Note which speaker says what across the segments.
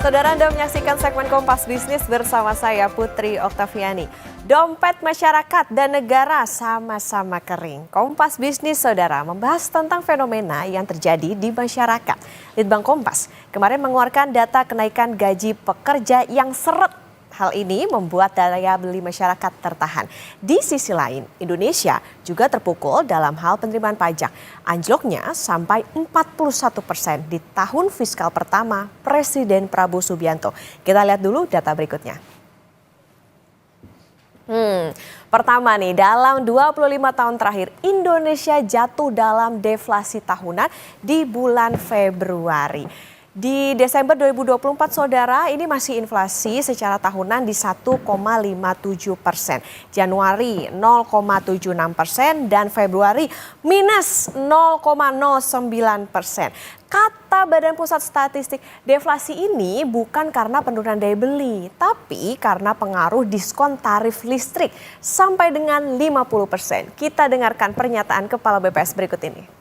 Speaker 1: Saudara, Anda menyaksikan segmen Kompas Bisnis bersama saya Putri Oktaviani. Dompet masyarakat dan negara sama-sama kering. Kompas Bisnis, saudara, membahas tentang fenomena yang terjadi di masyarakat. Litbang Kompas kemarin mengeluarkan data kenaikan gaji pekerja yang seret. Hal ini membuat daya beli masyarakat tertahan. Di sisi lain, Indonesia juga terpukul dalam hal penerimaan pajak. Anjloknya sampai 41% di tahun fiskal pertama Presiden Prabowo Subianto. Kita lihat dulu data berikutnya. Pertama nih, dalam 25 tahun terakhir Indonesia jatuh dalam deflasi tahunan di bulan Februari. Di Desember 2024, saudara, ini masih inflasi secara tahunan di 1,57%. Januari 0,76% dan Februari minus 0,09%. Kata Badan Pusat Statistik, deflasi ini bukan karena penurunan daya beli, tapi karena pengaruh diskon tarif listrik sampai dengan 50%. Kita dengarkan pernyataan Kepala BPS berikut ini.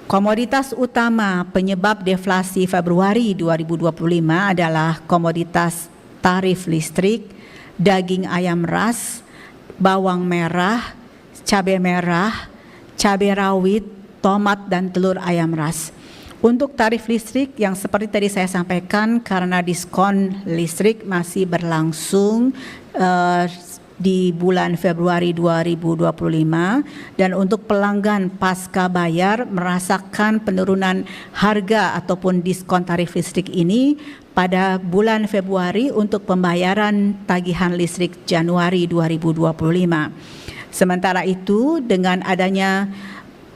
Speaker 2: Komoditas utama penyebab deflasi Februari 2025 adalah komoditas tarif listrik, daging ayam ras, bawang merah, cabai rawit, tomat, dan telur ayam ras. Untuk tarif listrik yang seperti tadi saya sampaikan, karena diskon listrik masih berlangsung di bulan Februari 2025 dan untuk pelanggan pasca bayar merasakan penurunan harga ataupun diskon tarif listrik ini pada bulan Februari untuk pembayaran tagihan listrik Januari 2025. Sementara itu, dengan adanya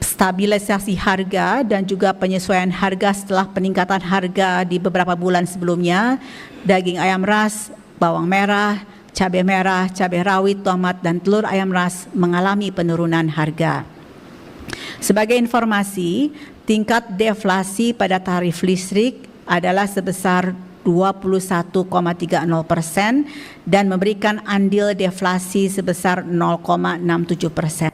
Speaker 2: stabilisasi harga dan juga penyesuaian harga setelah peningkatan harga di beberapa bulan sebelumnya, daging ayam ras, bawang merah, cabai merah, cabai rawit, tomat, dan telur ayam ras mengalami penurunan harga. Sebagai informasi, tingkat deflasi pada tarif listrik adalah sebesar 21,30% dan memberikan andil deflasi sebesar 0,67%.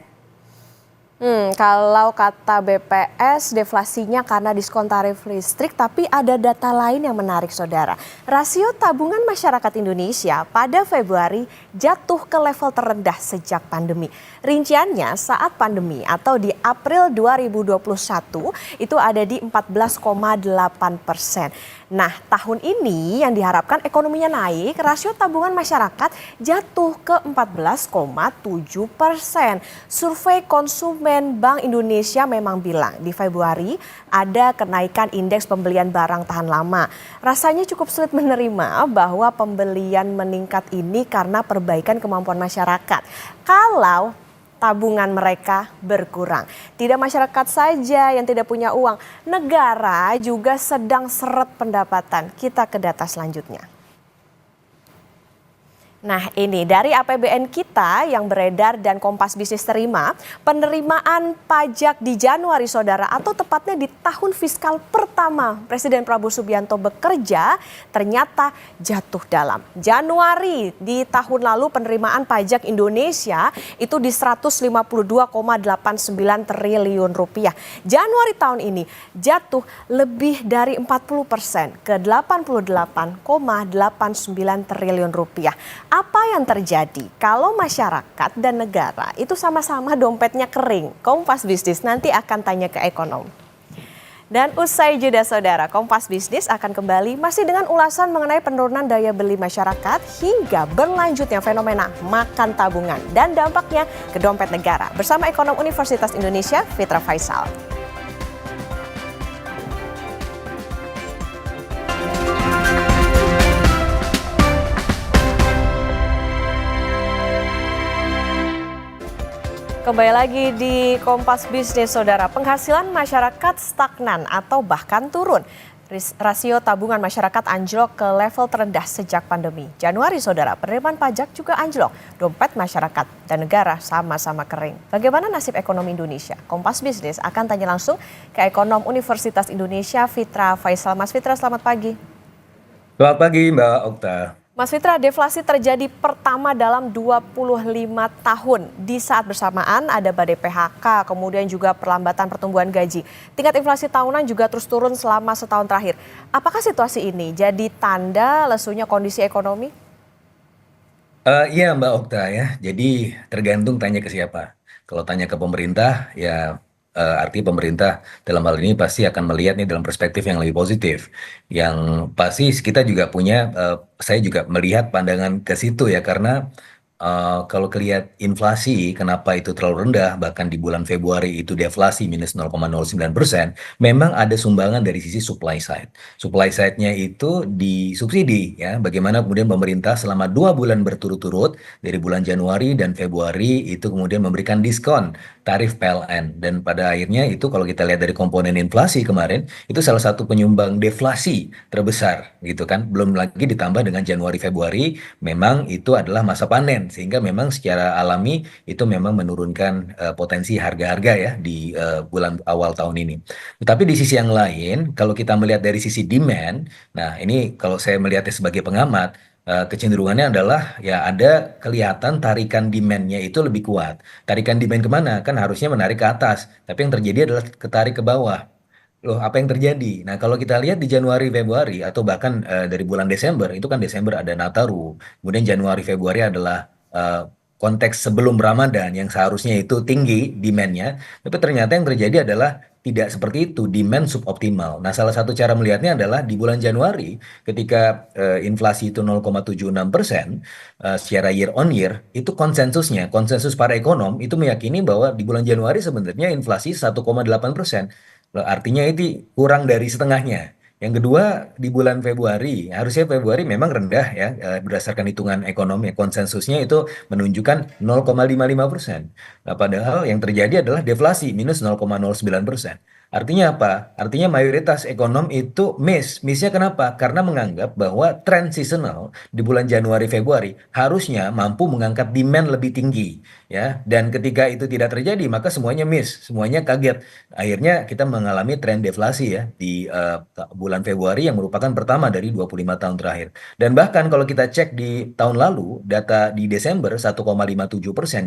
Speaker 1: Kalau kata BPS, deflasinya karena diskon tarif listrik, tapi ada data lain yang menarik, saudara. Rasio tabungan masyarakat Indonesia pada Februari jatuh ke level terendah sejak pandemi. Rinciannya saat pandemi atau di April 2021 itu ada di 14,8%. Nah, tahun ini yang diharapkan ekonominya naik, rasio tabungan masyarakat jatuh ke 14,7%. Survei konsumen Bank Indonesia memang bilang di Februari ada kenaikan indeks pembelian barang tahan lama. Rasanya cukup sulit menerima bahwa pembelian meningkat ini karena perbaikan kemampuan masyarakat. Kalau tabungan mereka berkurang. Tidak masyarakat saja yang tidak punya uang, negara juga sedang seret pendapatan. Kita ke data selanjutnya. Nah, ini dari APBN kita yang beredar dan Kompas Bisnis terima, penerimaan pajak di Januari, saudara, atau tepatnya di tahun fiskal pertama Presiden Prabowo Subianto bekerja ternyata jatuh dalam. Januari di tahun lalu penerimaan pajak Indonesia itu di 152,89 triliun rupiah. Januari tahun ini jatuh lebih dari 40% ke 88,89 triliun rupiah. Apa yang terjadi kalau masyarakat dan negara itu sama-sama dompetnya kering? Kompas Bisnis nanti akan tanya ke ekonom. Dan usai jeda, saudara, Kompas Bisnis akan kembali masih dengan ulasan mengenai penurunan daya beli masyarakat hingga berlanjutnya fenomena makan tabungan dan dampaknya ke dompet negara. Bersama ekonom Universitas Indonesia, Fitra Faisal. Kembali lagi di Kompas Bisnis, saudara. Penghasilan masyarakat stagnan atau bahkan turun. Rasio tabungan masyarakat anjlok ke level terendah sejak pandemi. Januari, saudara, penerimaan pajak juga anjlok. Dompet masyarakat dan negara sama-sama kering. Bagaimana nasib ekonomi Indonesia? Kompas Bisnis akan tanya langsung ke ekonom Universitas Indonesia, Fitra Faisal. Mas Fitra, selamat pagi.
Speaker 3: Selamat pagi, Mbak Okta.
Speaker 1: Mas Fitra, deflasi terjadi pertama dalam 25 tahun. Di saat bersamaan ada badai PHK, kemudian juga perlambatan pertumbuhan gaji. Tingkat inflasi tahunan juga terus turun selama setahun terakhir. Apakah situasi ini jadi tanda lesunya kondisi ekonomi?
Speaker 3: Iya Mbak Okta ya, jadi tergantung tanya ke siapa. Kalau tanya ke pemerintah, ya artinya pemerintah dalam hal ini pasti akan melihat nih dalam perspektif yang lebih positif. Yang pasti kita juga punya, saya juga melihat pandangan ke situ ya, karena kalau kelihat inflasi, kenapa itu terlalu rendah, bahkan di bulan Februari itu deflasi minus 0,09%, memang ada sumbangan dari sisi supply side. Supply side-nya itu disubsidi ya, bagaimana kemudian pemerintah selama 2 bulan berturut-turut, dari bulan Januari dan Februari itu kemudian memberikan diskon tarif PLN. Dan pada akhirnya itu kalau kita lihat dari komponen inflasi kemarin, itu salah satu penyumbang deflasi terbesar gitu kan. Belum lagi ditambah dengan Januari Februari, memang itu adalah masa panen sehingga memang secara alami itu memang menurunkan potensi harga-harga ya di bulan awal tahun ini. Tetapi di sisi yang lain, kalau kita melihat dari sisi demand, nah ini kalau saya melihatnya sebagai pengamat, kecenderungannya adalah ya ada kelihatan tarikan demand-nya itu lebih kuat. Tarikan demand kemana? Kan harusnya menarik ke atas, tapi yang terjadi adalah ketarik ke bawah. Loh, apa yang terjadi? Nah, kalau kita lihat di Januari, Februari, atau bahkan dari bulan Desember, itu kan Desember ada Nataru, kemudian Januari, Februari adalah eh, konteks sebelum Ramadan yang seharusnya itu tinggi demand-nya, tapi ternyata yang terjadi adalah tidak seperti itu, demand suboptimal. Nah, salah satu cara melihatnya adalah di bulan Januari, ketika inflasi itu 0,76% secara year on year, itu konsensusnya, konsensus para ekonom itu meyakini bahwa di bulan Januari sebenarnya inflasi 1,8%. Loh, artinya itu kurang dari setengahnya. Yang kedua, di bulan Februari, harusnya Februari memang rendah ya, berdasarkan hitungan ekonomi, konsensusnya itu menunjukkan 0,55%. Nah, padahal yang terjadi adalah deflasi, minus 0,09%. Artinya apa? Artinya mayoritas ekonom itu miss. Missnya kenapa? Karena menganggap bahwa tren seasonal di bulan Januari Februari harusnya mampu mengangkat demand lebih tinggi ya. Dan ketika itu tidak terjadi, maka semuanya miss, semuanya kaget. Akhirnya kita mengalami tren deflasi ya di bulan Februari yang merupakan pertama dari 25 tahun terakhir. Dan bahkan kalau kita cek di tahun lalu, data di Desember 1,57%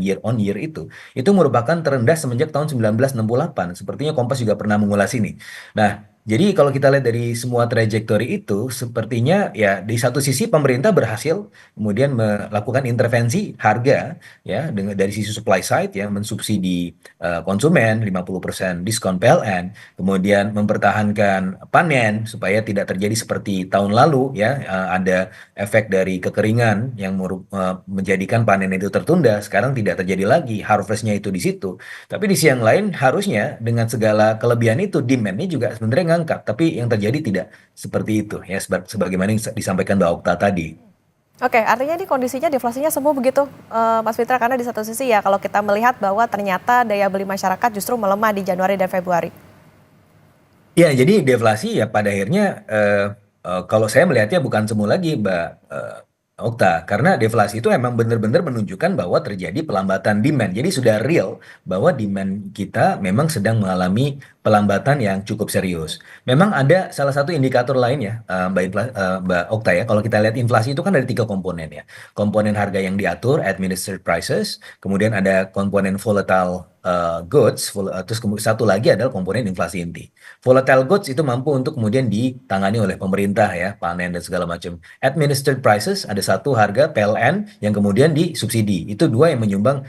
Speaker 3: year on year itu merupakan terendah semenjak tahun 1968. Sepertinya Kompas juga pernah mengulas ini. Nah, jadi kalau kita lihat dari semua trajektori itu, sepertinya ya di satu sisi pemerintah berhasil kemudian melakukan intervensi harga ya dengan dari sisi supply side ya mensubsidi konsumen 50% diskon PLN, kemudian mempertahankan panen supaya tidak terjadi seperti tahun lalu ya ada efek dari kekeringan yang menjadikan panen itu tertunda, sekarang tidak terjadi lagi, harvestnya itu di situ. Tapi di sisi yang lain harusnya dengan segala kelebihan itu demand-nya juga sebenarnya ngangkat, tapi yang terjadi tidak seperti itu ya sebagaimana yang disampaikan Mbak Okta tadi.
Speaker 1: Oke, artinya ini kondisinya deflasinya semu begitu, Mas Fitra, karena di satu sisi ya kalau kita melihat bahwa ternyata daya beli masyarakat justru melemah di Januari dan Februari.
Speaker 3: Ya, jadi deflasi ya pada akhirnya kalau saya melihatnya bukan semu lagi, Mbak Okta, karena deflasi itu emang benar-benar menunjukkan bahwa terjadi pelambatan demand. Jadi sudah real bahwa demand kita memang sedang mengalami pelambatan yang cukup serius. Memang ada salah satu indikator lain ya, Mbak Okta ya. Kalau kita lihat inflasi itu kan ada 3 komponen ya. Komponen harga yang diatur, administered prices, kemudian ada komponen volatile goods, terus satu lagi adalah komponen inflasi inti. Volatile goods itu mampu untuk kemudian ditangani oleh pemerintah ya, panen dan segala macam. Administered prices ada satu harga PLN yang kemudian disubsidi. Itu dua yang menyumbang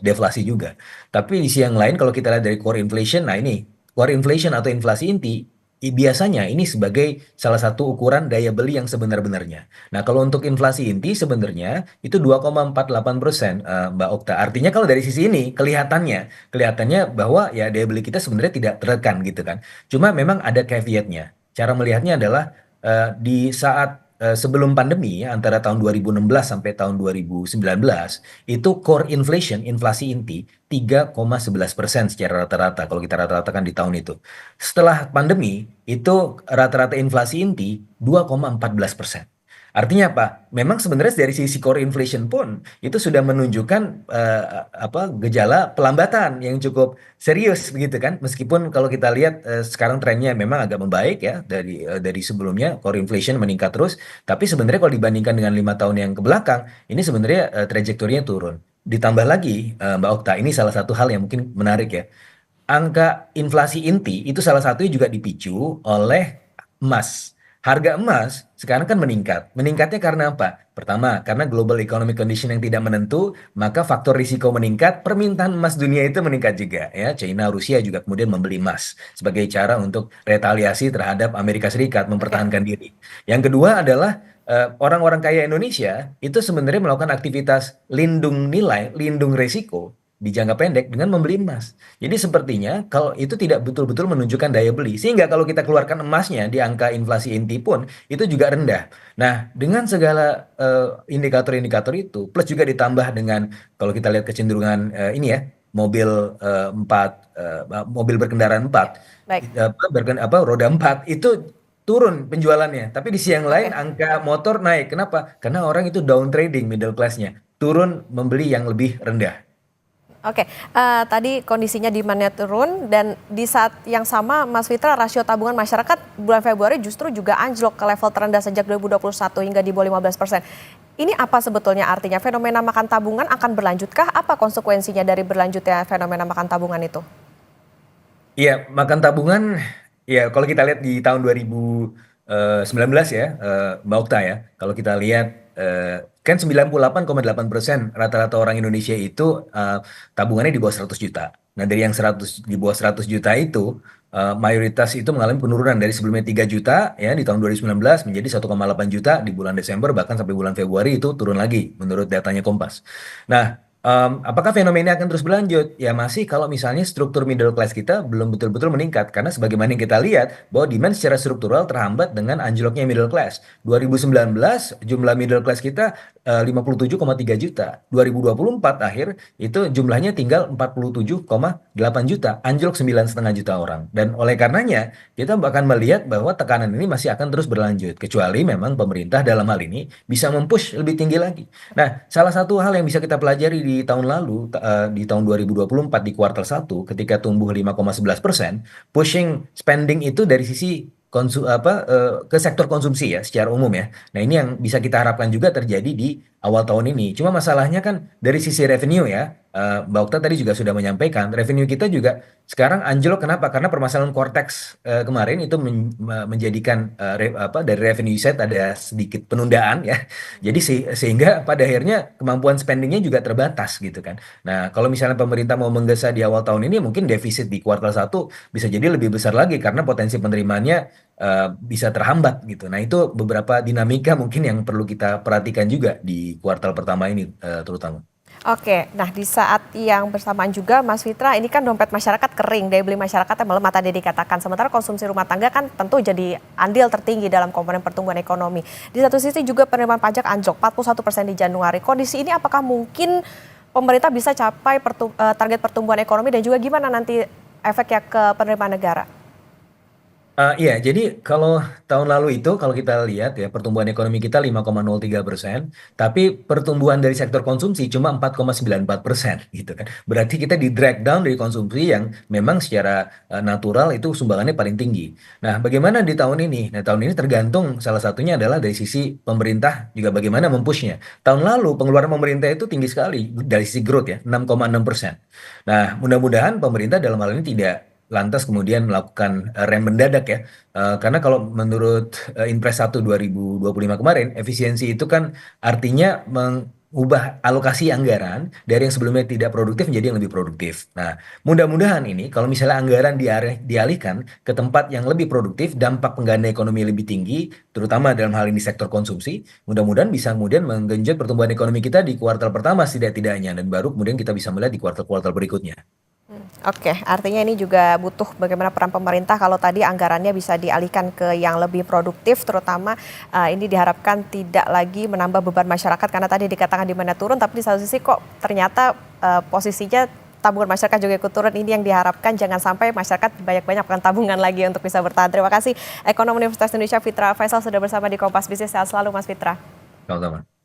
Speaker 3: deflasi juga. Tapi di sisi yang lain kalau kita lihat dari core inflation, nah ini core inflation atau inflasi inti biasanya ini sebagai salah satu ukuran daya beli yang sebenar-benarnya. Nah, kalau untuk inflasi inti sebenarnya itu 2,48%, Mbak Okta. Artinya kalau dari sisi ini kelihatannya bahwa ya daya beli kita sebenarnya tidak tertekan gitu kan. Cuma memang ada caveatnya. Cara melihatnya adalah di saat sebelum pandemi ya, antara tahun 2016 sampai tahun 2019 itu core inflation, inflasi inti 3,11% secara rata-rata kalau kita rata-ratakan di tahun itu. Setelah pandemi itu rata-rata inflasi inti 2,14%. Artinya apa? Memang sebenarnya dari sisi core inflation pun itu sudah menunjukkan gejala pelambatan yang cukup serius begitu kan. Meskipun kalau kita lihat sekarang trennya memang agak membaik ya dari sebelumnya core inflation meningkat terus, tapi sebenarnya kalau dibandingkan dengan 5 tahun yang ke belakang, ini sebenarnya trajektorinya turun. Ditambah lagi Mbak Okta, ini salah satu hal yang mungkin menarik ya. Angka inflasi inti itu salah satunya juga dipicu oleh emas. Harga emas sekarang kan meningkat. Meningkatnya karena apa? Pertama, karena global economic condition yang tidak menentu, maka faktor risiko meningkat, permintaan emas dunia itu meningkat juga ya. China, Rusia juga kemudian membeli emas sebagai cara untuk retaliasi terhadap Amerika Serikat
Speaker 1: Oke.
Speaker 3: mempertahankan diri. Yang kedua adalah orang-orang kaya Indonesia itu sebenarnya melakukan aktivitas lindung nilai, lindung risiko di jangka pendek dengan membeli emas. Jadi sepertinya kalau itu tidak betul-betul menunjukkan daya beli. Sehingga kalau kita keluarkan emasnya di angka inflasi inti pun itu juga rendah. Nah, dengan segala indikator-indikator itu plus juga ditambah dengan kalau kita lihat kecenderungan ini ya, mobil mobil berkendaraan
Speaker 1: Ya,
Speaker 3: empat,
Speaker 1: baik.
Speaker 3: roda empat itu turun penjualannya. Tapi di sisi yang lain
Speaker 1: Oke.
Speaker 3: angka motor naik. Kenapa? Karena orang itu down trading middle class-nya. Turun membeli yang lebih rendah.
Speaker 1: Oke, tadi kondisinya demand-nya turun dan di saat yang sama Mas Fitra rasio tabungan masyarakat bulan Februari justru juga anjlok ke level terendah sejak 2021 hingga di bawah 15%. Ini apa sebetulnya artinya? Fenomena makan tabungan akan berlanjutkah? Apa konsekuensinya dari berlanjutnya fenomena makan tabungan itu?
Speaker 3: Iya, makan tabungan, ya kalau kita lihat di tahun 2019 ya, Mbak Okta ya, kalau kita lihat kan 98,8% rata-rata orang Indonesia itu tabungannya di bawah 100 juta. Nah dari yang 100 di bawah 100 juta itu, mayoritas itu mengalami penurunan dari sebelumnya 3 juta ya di tahun 2019 menjadi 1,8 juta di bulan Desember, bahkan sampai bulan Februari itu turun lagi menurut datanya Kompas. Nah, apakah fenomena akan terus berlanjut? Ya masih kalau misalnya struktur middle class kita belum betul-betul meningkat. Karena sebagaimana yang kita lihat bahwa demand secara struktural terhambat dengan anjloknya middle class. 2019 jumlah middle class kita 57,3 juta. 2024 akhir itu jumlahnya tinggal 47,8 juta. Anjlok 9,5 juta orang. Dan oleh karenanya kita bahkan melihat bahwa tekanan ini masih akan terus berlanjut. Kecuali memang pemerintah dalam hal ini bisa mempush lebih tinggi lagi. Nah, salah satu hal yang bisa kita pelajari di tahun lalu, di tahun 2024 di kuartal satu, ketika tumbuh 5,11%, pushing spending itu dari sisi ke sektor konsumsi ya secara umum ya. Nah, ini yang bisa kita harapkan juga terjadi di awal tahun ini. Cuma masalahnya kan dari sisi revenue ya, Mbak Okta tadi juga sudah menyampaikan, revenue kita juga sekarang anjlok. Kenapa? Karena permasalahan Cortex kemarin itu menjadikan dari revenue side ada sedikit penundaan ya. Jadi sehingga pada akhirnya kemampuan spendingnya juga terbatas gitu kan. Nah, kalau misalnya pemerintah mau menggesa di awal tahun ini, mungkin defisit di kuartal satu bisa jadi lebih besar lagi karena potensi penerimaannya bisa terhambat gitu. Nah, itu beberapa dinamika mungkin yang perlu kita perhatikan juga di kuartal pertama ini terutama.
Speaker 1: Oke, nah di saat yang bersamaan juga Mas Fitra, ini kan dompet masyarakat kering, daya beli masyarakatnya melemah tadi dikatakan. Sementara konsumsi rumah tangga kan tentu jadi andil tertinggi dalam komponen pertumbuhan ekonomi. Di satu sisi juga penerimaan pajak anjlok 41% di Januari. Kondisi ini apakah mungkin pemerintah bisa capai target pertumbuhan ekonomi dan juga gimana nanti efeknya ke penerimaan negara?
Speaker 3: Iya, jadi kalau tahun lalu itu kalau kita lihat ya pertumbuhan ekonomi kita 5,03%, tapi pertumbuhan dari sektor konsumsi cuma 4,94% gitu kan. Berarti kita di drag down dari konsumsi yang memang secara natural itu sumbangannya paling tinggi. Nah, bagaimana di tahun ini? Nah, tahun ini tergantung salah satunya adalah dari sisi pemerintah juga bagaimana mempushnya. Tahun lalu pengeluaran pemerintah itu tinggi sekali dari sisi growth ya, 6,6%. Nah, mudah-mudahan pemerintah dalam hal ini tidak lantas kemudian melakukan rem mendadak ya. Karena kalau menurut Inpres 1 2025 kemarin, efisiensi itu kan artinya mengubah alokasi anggaran dari yang sebelumnya tidak produktif menjadi yang lebih produktif. Nah, mudah-mudahan ini kalau misalnya anggaran dialihkan ke tempat yang lebih produktif, dampak pengganda ekonomi lebih tinggi, terutama dalam hal ini sektor konsumsi, mudah-mudahan bisa kemudian menggenjot pertumbuhan ekonomi kita di kuartal pertama setidak-tidaknya, dan baru kemudian kita bisa melihat di kuartal-kuartal berikutnya.
Speaker 1: Oke, artinya ini juga butuh bagaimana peran pemerintah kalau tadi anggarannya bisa dialihkan ke yang lebih produktif, terutama ini diharapkan tidak lagi menambah beban masyarakat karena tadi dikatakan di mana turun, tapi di satu sisi kok ternyata posisinya tabungan masyarakat juga ikut turun. Ini yang diharapkan, jangan sampai masyarakat banyak-banyak tabungan lagi untuk bisa bertahan. Terima kasih Ekonom Universitas Indonesia Fitra Faisal sudah bersama di Kompas Bisnis. Sehat selalu Mas Fitra.
Speaker 3: Sama-sama.